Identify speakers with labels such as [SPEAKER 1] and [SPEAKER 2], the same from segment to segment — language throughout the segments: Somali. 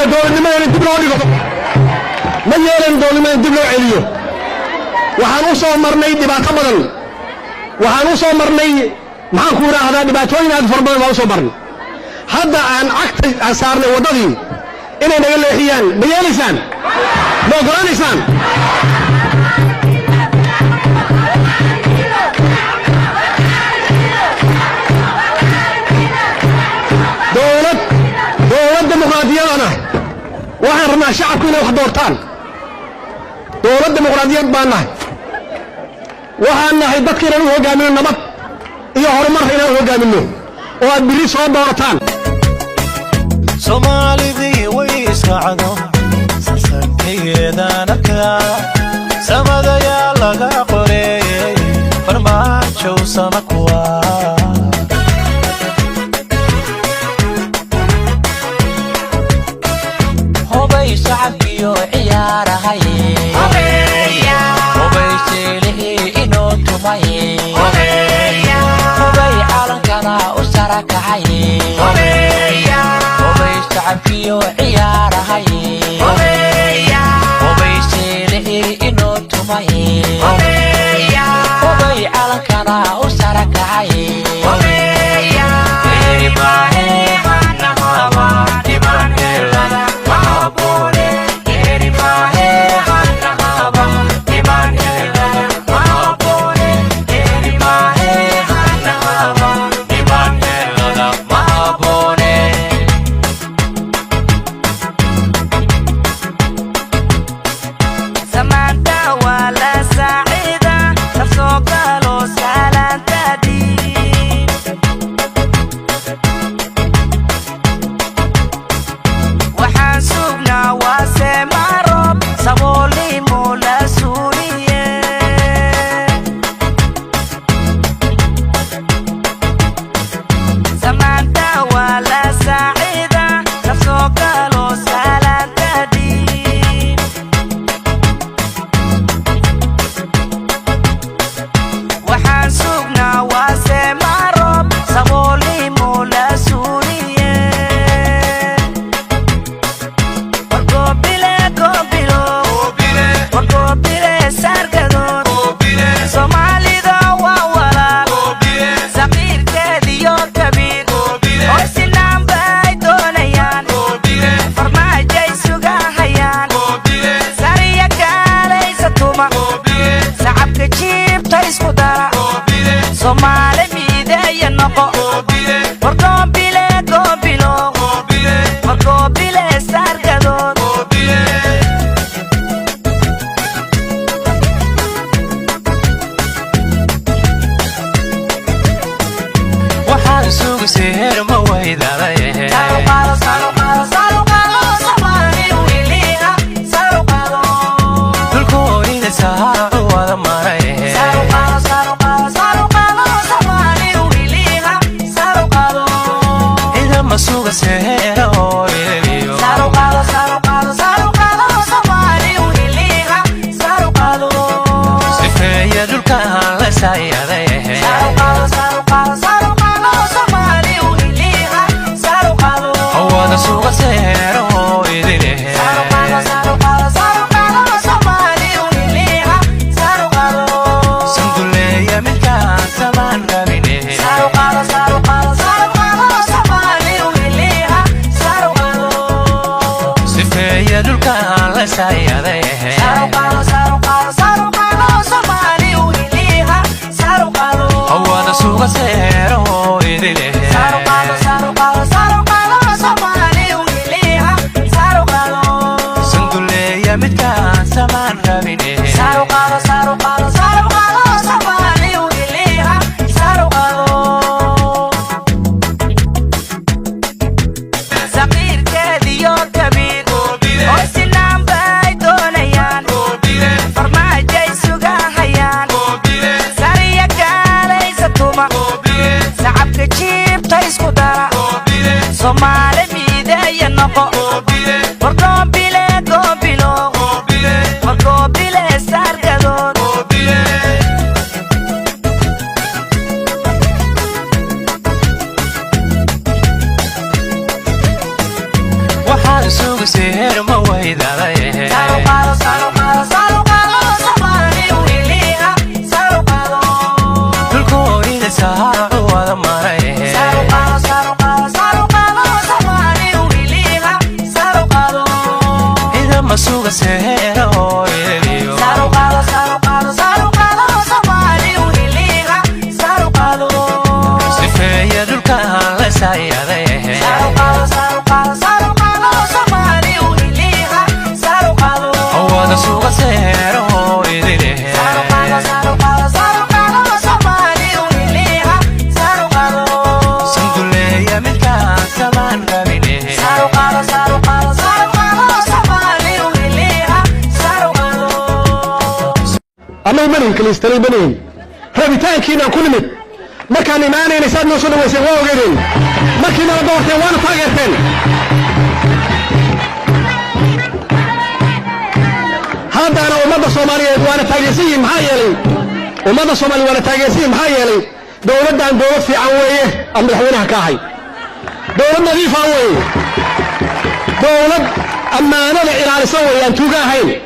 [SPEAKER 1] yeelana dowladnimada dib loo dhigo ma yeelan dowladnimada dib loo celiyo waxaan u soo marnay dhibaato badan waxaan u soo marnay maxaan ku yiraahdaa dhibaatooyin aad fara badan baan u soo marnay hadda aan cagta aan saarnay wadadii inay naga leexiyaan ma yeelaysaan ma ogolaanaysaan dowlad dimuqraadiyadana waxaan rabnaa shacabku inay wax doortaan dowlad dimuqraadiyad baan nahay waxaan nahay dadka inaan u hogaamino nabad iyo horumar inaan u hogaamino oo aad biri soo doorataan
[SPEAKER 2] Soomaalidii way israacdo sasankeedana ka samada laga qoreeyay farmaajo sama kuwa hobay shacbiyo ciyaarahay hobay sheelay inoo tumay hobay calankana u sarakacay hobay shacbiyo ciyaarahay hobay sheelay inoo tumay hobay calankana u sarakacay sugu seher ma waydaday dulkoorida saacu wada maray idama suga sehera oo iliyo sifeeya dhulka la sayaday awada suga sehera oo iliyo sanduleeya midkaan samaan rabine
[SPEAKER 1] أنا منهم كليستري منهم ربيتان كينا كل مت ما كان إيماني نساد نوصل ويسوي وغيرين ما كنا ندورتين وانا طاقتين هذا أنا ومدى الصومالية وانا تاقسي محايلي ومدى الصومالي وانا تاقسي محايلي دولة عن دولة في عوية أمر حوينها كاحي دولة نظيفة عوية دولة أما أنا لإلى سوي أن توقاهين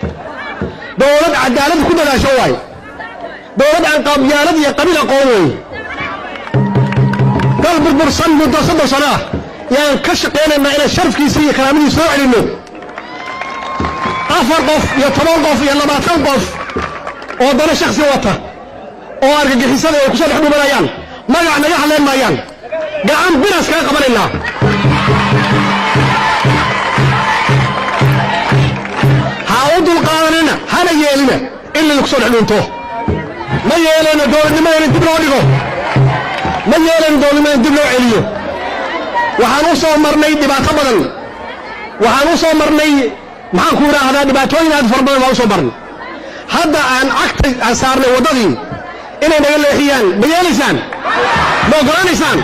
[SPEAKER 1] دولة عدالة كلها شوي دولة عن قبيلة يا قبيلة قومي قلب البرصن مدة 6 سنة يعني كشقين ما إلى الشرف كيسية كلامي يسوع لنا أفر قف يتوقف يلا ما توقف ودنا شخصي وطه وأرجع حسابه وكسر حبوب الأيام ما يعني يحلل ما يعني قاعد بناس كان قبل الله هاود القانون هذا يلنا إلا يكسر حلونته ما يلنا دول ما يلنا تبلو عليه ما يلنا دول ما تبلو عليه وحنوصل مرني دبعة بدل وحنوصل مرني ما كورا هذا دبعتوين هذا فربنا ما وصل مرن هذا عن عقد أسارنا وضدين إنا نقول له حيان بيالسان بقرانسان